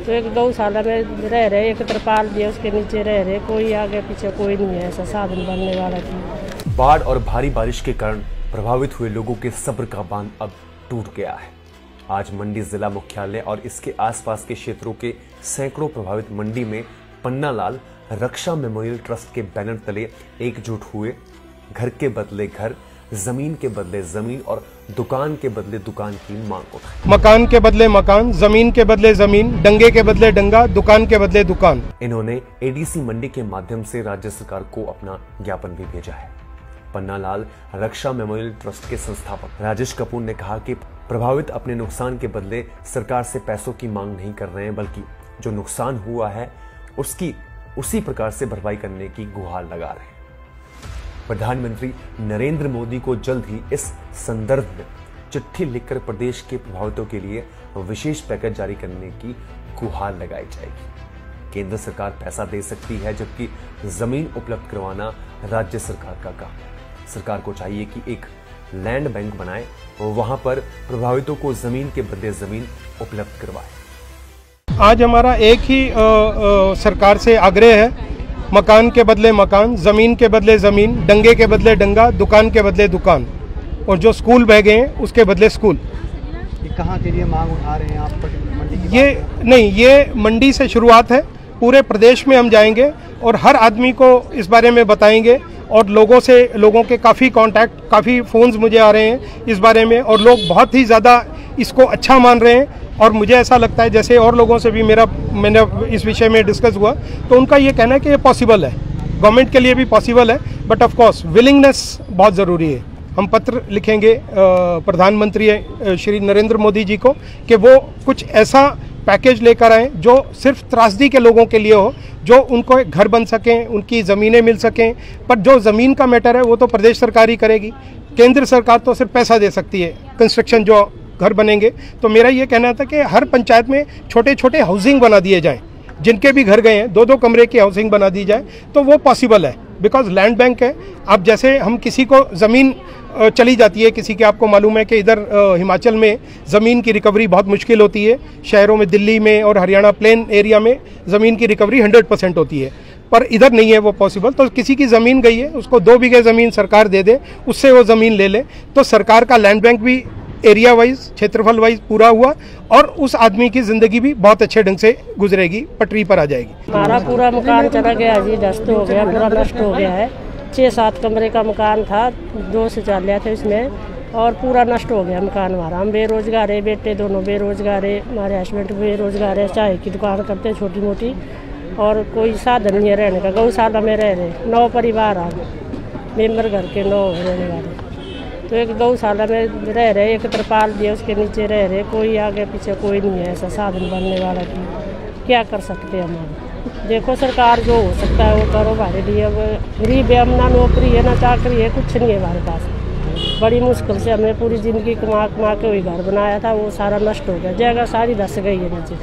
तो एक गौशाला में रह रहे, एक तरपाल दिया उसके नीचे रह रहे, कोई आगे पीछे कोई नहीं है ऐसा साधन बनने वाला की। बाढ़ और भारी बारिश के कारण प्रभावित हुए लोगों के सब्र का बांध अब टूट गया है। आज मंडी जिला मुख्यालय और इसके आसपास के क्षेत्रों के सैकड़ों प्रभावित मंडी में पन्नालाल रक्षा मेमोरियल ट्रस्ट के बैनर तले एकजुट हुए घर के बदले घर, जमीन के बदले जमीन और दुकान के बदले दुकान की मांग उठाई। मकान के बदले मकान, जमीन के बदले जमीन, डंगे के बदले डंगा, दुकान के बदले दुकान। इन्होंने एडीसी मंडी के माध्यम से राज्य सरकार को अपना ज्ञापन भी भेजा है। पन्नालाल रक्षा मेमोरियल ट्रस्ट के संस्थापक राजेश कपूर ने कहा कि प्रभावित अपने नुकसान के बदले सरकार से पैसों की मांग नहीं कर रहे हैं, बल्कि जो नुकसान हुआ है उसकी उसी प्रकार से भरपाई करने की गुहार लगा रहे हैं। प्रधानमंत्री नरेंद्र मोदी को जल्द ही इस संदर्भ में चिट्ठी लिखकर प्रदेश के प्रभावितों के लिए विशेष पैकेज जारी करने की गुहार लगाई जाएगी। केंद्र सरकार पैसा दे सकती है, जबकि जमीन उपलब्ध करवाना राज्य सरकार का काम है। सरकार को चाहिए कि एक लैंड बैंक बनाए और वहां पर प्रभावितों को जमीन के बदले जमीन उपलब्ध करवाए। आज हमारा एक ही सरकार से आग्रह है, मकान के बदले मकान, जमीन के बदले जमीन, डंगे के बदले डंगा, दुकान के बदले दुकान, और जो स्कूल बह गए हैं उसके बदले स्कूल। ये कहाँ के लिए मांग उठा रहे हैं आप? मंडी की ये नहीं, ये मंडी से शुरुआत है, पूरे प्रदेश में हम जाएंगे और हर आदमी को इस बारे में बताएंगे। और लोगों के काफ़ी कांटेक्ट, काफ़ी फ़ोन्स मुझे आ रहे हैं इस बारे में, और लोग बहुत ही ज़्यादा इसको अच्छा मान रहे हैं। और मुझे ऐसा लगता है जैसे और लोगों से भी मैंने इस विषय में डिस्कस हुआ, तो उनका ये कहना है कि ये पॉसिबल है, गवर्नमेंट के लिए भी पॉसिबल है, बट ऑफ कोर्स विलिंगनेस बहुत ज़रूरी है। हम पत्र लिखेंगे प्रधानमंत्री श्री नरेंद्र मोदी जी को कि वो कुछ ऐसा पैकेज लेकर आए जो सिर्फ त्रासदी के लोगों के लिए हो, जो उनको एक घर बन सकें, उनकी ज़मीनें मिल सकें। पर जो ज़मीन का मैटर है वो तो प्रदेश सरकार ही करेगी, केंद्र सरकार तो सिर्फ पैसा दे सकती है, कंस्ट्रक्शन जो घर बनेंगे। तो मेरा ये कहना था कि हर पंचायत में छोटे छोटे हाउसिंग बना दिए जाएं, जिनके भी घर गए हैं 2-2 कमरे की हाउसिंग बना दी जाए, तो वो पॉसिबल है, बिकॉज लैंड बैंक है। अब जैसे हम किसी को ज़मीन चली जाती है, किसी के, आपको मालूम है कि इधर हिमाचल में ज़मीन की रिकवरी बहुत मुश्किल होती है, शहरों में, दिल्ली में और हरियाणा प्लेन एरिया में ज़मीन की रिकवरी 100% होती है, पर इधर नहीं है वो पॉसिबल। तो किसी की ज़मीन गई है, उसको 2 बीघे ज़मीन सरकार दे दे, उससे वो ज़मीन ले ले, तो सरकार का लैंड बैंक भी एरिया वाइज, क्षेत्रफल वाइज पूरा हुआ, और उस आदमी की ज़िंदगी भी बहुत अच्छे ढंग से गुजरेगी, पटरी पर आ जाएगी। हमारा पूरा मकान चला गया जी, नष्ट हो गया, पूरा नष्ट हो गया है। 6-7 कमरे का मकान था, 2 शौचालय थे इसमें, और पूरा नष्ट हो गया मकान हमारा। हम बेरोजगार है, बेटे दोनों बेरोजगार है, हमारे हस्बैंड बेरोजगार है, चाय की दुकान करते हैं छोटी मोटी, और कोई साधन नहीं है रहने का। गौशाला में रह रहे 9 परिवार आ मेम्बर घर के 9 रहने वाले, तो एक गौशाला में रह रहे, एक तरपाल दिया उसके नीचे रह रहे, कोई आगे पीछे कोई नहीं है ऐसा साधन बनने वाला की। क्या कर सकते हैं हम? देखो सरकार जो हो सकता है वो करो हमारे लिए। अब गरीब है, हम ना नौकरी है ना चाकरी है, कुछ नहीं है हमारे पास। बड़ी मुश्किल से हमने पूरी ज़िंदगी कमा के वही घर बनाया था, वो सारा नष्ट हो गया। जगह सारी धस गई है नीचे,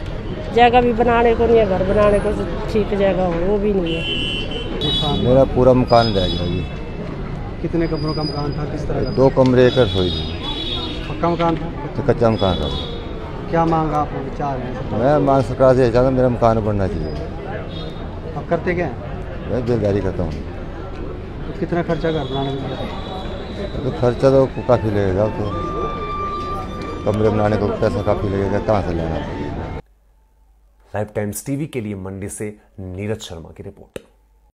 जगह भी बनाने को नहीं है, घर बनाने को ठीक जगह हो वो भी नहीं है। मेरा पूरा मकान रह गया जी। कितने कमरों का मकान था? किस तरह का? 2 कमरे, 1 रसोई थी। पक्का मकान था? तो कच्चा मकान था। क्या मांगा आप विचार है? मैं मान सरकार से चाहता हूँ मेरा मकान बनना चाहिए। आप करते क्या हैं? मैं बेलदारी करता हूँ। तो कितना खर्चा घर बनाने में? तो खर्चा तो काफ़ी लगेगा, तो कमरे बनाने को पैसा काफ़ी लगेगा, कहाँ से लेना। लाइफ टाइम्स टीवी के लिए मंडी से नीरज शर्मा की रिपोर्ट।